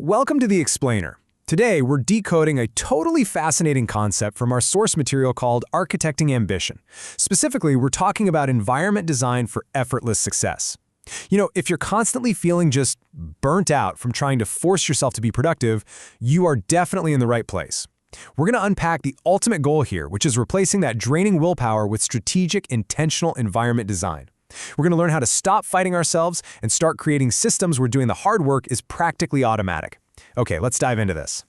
Welcome to The Explainer. Today, we're decoding a totally fascinating concept from our source material called Architecting Ambition. Specifically, we're talking about environment design for effortless success. If you're constantly feeling just burnt out from trying to force yourself to be productive, you are definitely in the right place. We're going to unpack the ultimate goal here, which is replacing that draining willpower with strategic, intentional environment design. We're going to learn how to stop fighting ourselves and start creating systems where doing the hard work is practically automatic. Okay, let's dive into this.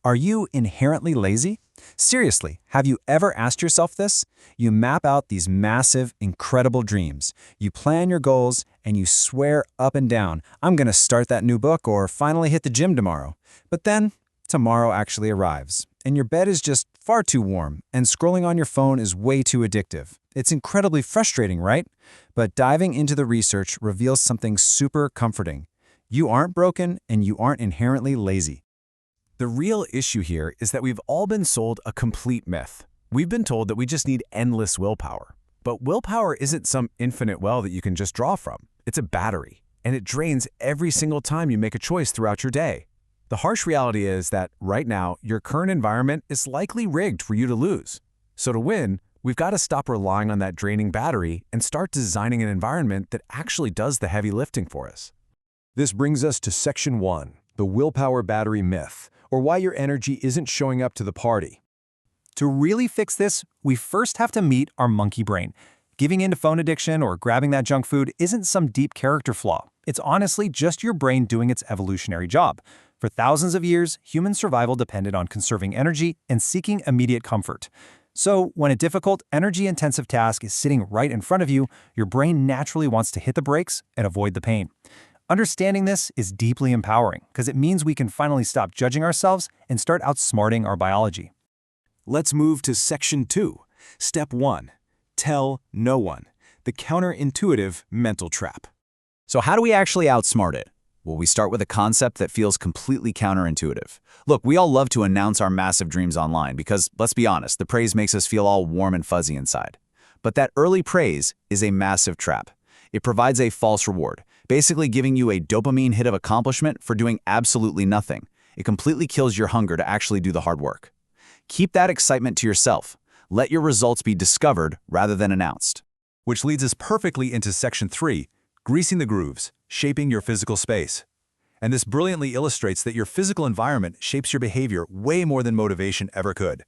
Are you inherently lazy? Seriously, have you ever asked yourself this? You map out these massive, incredible dreams. You plan your goals, and you swear up and down, I'm going to start that new book or finally hit the gym tomorrow. But then, tomorrow actually arrives, and your bed is just far too warm, and scrolling on your phone is way too addictive. It's incredibly frustrating, right? But diving into the research reveals something super comforting. You aren't broken, and you aren't inherently lazy. The real issue here is that we've all been sold a complete myth. We've been told that we just need endless willpower. But willpower isn't some infinite well that you can just draw from. It's a battery, and it drains every single time you make a choice throughout your day. The harsh reality is that right now, your current environment is likely rigged for you to lose. So to win, we've got to stop relying on that draining battery and start designing an environment that actually does the heavy lifting for us. This brings us to Section 1, the willpower battery myth, or why your energy isn't showing up to the party. To really fix this, we first have to meet our monkey brain. Giving in to phone addiction or grabbing that junk food isn't some deep character flaw. It's honestly just your brain doing its evolutionary job. For thousands of years, human survival depended on conserving energy and seeking immediate comfort. So, when a difficult, energy-intensive task is sitting right in front of you, your brain naturally wants to hit the brakes and avoid the pain. Understanding this is deeply empowering because it means we can finally stop judging ourselves and start outsmarting our biology. Let's move to Section 2. Step 1. Tell no one. The counterintuitive mental trap. So how do we actually outsmart it? Well, we start with a concept that feels completely counterintuitive. Look, we all love to announce our massive dreams online because, let's be honest, the praise makes us feel all warm and fuzzy inside. But that early praise is a massive trap. It provides a false reward, basically giving you a dopamine hit of accomplishment for doing absolutely nothing. It completely kills your hunger to actually do the hard work. Keep that excitement to yourself. Let your results be discovered rather than announced. Which leads us perfectly into Section 3, greasing the grooves, shaping your physical space. And this brilliantly illustrates that your physical environment shapes your behavior way more than motivation ever could.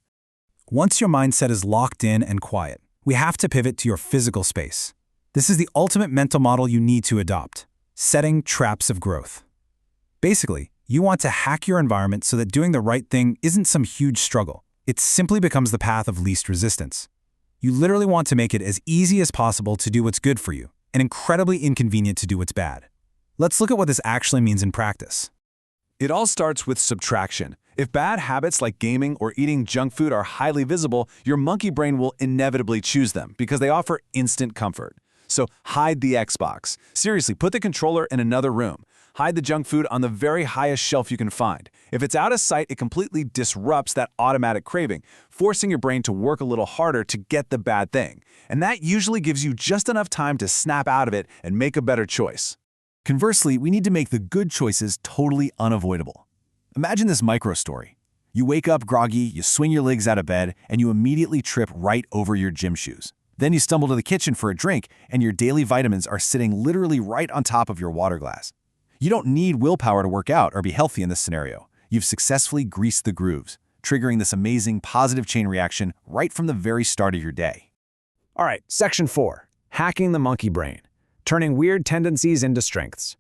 Once your mindset is locked in and quiet, we have to pivot to your physical space. This is the ultimate mental model you need to adopt, setting traps of growth. Basically, you want to hack your environment so that doing the right thing isn't some huge struggle. It simply becomes the path of least resistance. You literally want to make it as easy as possible to do what's good for you, and incredibly inconvenient to do what's bad. Let's look at what this actually means in practice. It all starts with subtraction. If bad habits like gaming or eating junk food are highly visible, your monkey brain will inevitably choose them because they offer instant comfort. So hide the Xbox. Seriously, put the controller in another room. Hide the junk food on the very highest shelf you can find. If it's out of sight, it completely disrupts that automatic craving, forcing your brain to work a little harder to get the bad thing. And that usually gives you just enough time to snap out of it and make a better choice. Conversely, we need to make the good choices totally unavoidable. Imagine this micro story. You wake up groggy, you swing your legs out of bed, and you immediately trip right over your gym shoes. Then you stumble to the kitchen for a drink, and your daily vitamins are sitting literally right on top of your water glass. You don't need willpower to work out or be healthy in this scenario. You've successfully greased the grooves, triggering this amazing positive chain reaction right from the very start of your day. All right, Section 4, hacking the monkey brain, turning weird tendencies into strengths.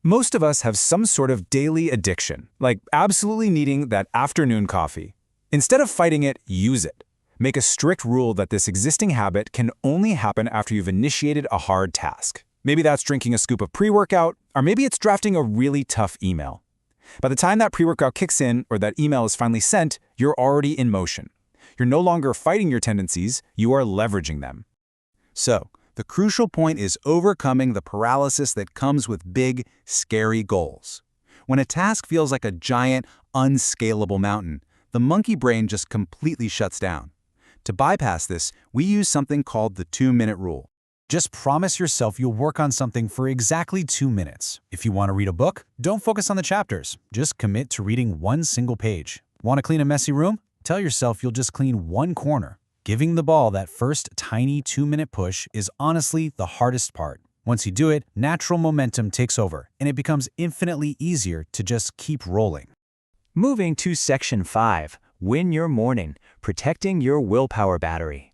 Most of us have some sort of daily addiction, like absolutely needing that afternoon coffee. Instead of fighting it, use it. Make a strict rule that this existing habit can only happen after you've initiated a hard task. Maybe that's drinking a scoop of pre-workout, or maybe it's drafting a really tough email. By the time that pre-workout kicks in or that email is finally sent, you're already in motion. You're no longer fighting your tendencies, you are leveraging them. So, the crucial point is overcoming the paralysis that comes with big, scary goals. When a task feels like a giant, unscalable mountain, the monkey brain just completely shuts down. To bypass this, we use something called the 2-minute rule. Just promise yourself you'll work on something for exactly 2 minutes. If you want to read a book, don't focus on the chapters. Just commit to reading one single page. Want to clean a messy room? Tell yourself you'll just clean one corner. Giving the ball that first tiny 2-minute push is honestly the hardest part. Once you do it, natural momentum takes over, and it becomes infinitely easier to just keep rolling. Moving to Section 5, Win Your Morning, Protecting Your Willpower Battery.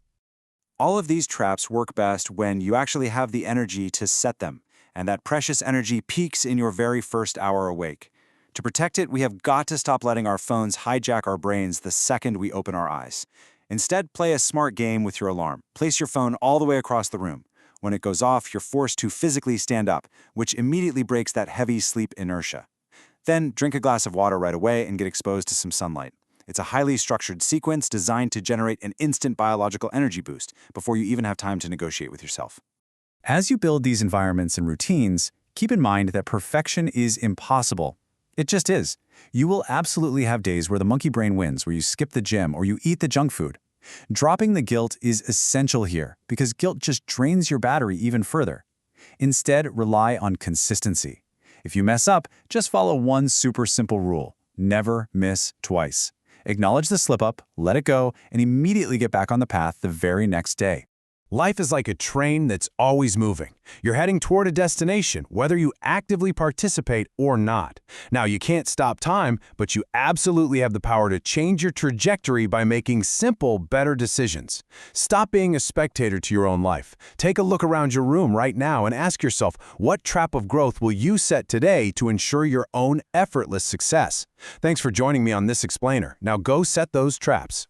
All of these traps work best when you actually have the energy to set them, and that precious energy peaks in your very first hour awake. To protect it, we have got to stop letting our phones hijack our brains the second we open our eyes. Instead, play a smart game with your alarm. Place your phone all the way across the room. When it goes off, you're forced to physically stand up, which immediately breaks that heavy sleep inertia. Then, drink a glass of water right away and get exposed to some sunlight. It's a highly structured sequence designed to generate an instant biological energy boost before you even have time to negotiate with yourself. As you build these environments and routines, keep in mind that perfection is impossible. It just is. You will absolutely have days where the monkey brain wins, where you skip the gym or you eat the junk food. Dropping the guilt is essential here because guilt just drains your battery even further. Instead, rely on consistency. If you mess up, just follow one super simple rule: never miss twice. Acknowledge the slip-up, let it go, and immediately get back on the path the very next day. Life is like a train that's always moving. You're heading toward a destination, whether you actively participate or not. Now, you can't stop time, but you absolutely have the power to change your trajectory by making simple, better decisions. Stop being a spectator to your own life. Take a look around your room right now and ask yourself, what trap of growth will you set today to ensure your own effortless success? Thanks for joining me on this explainer. Now go set those traps.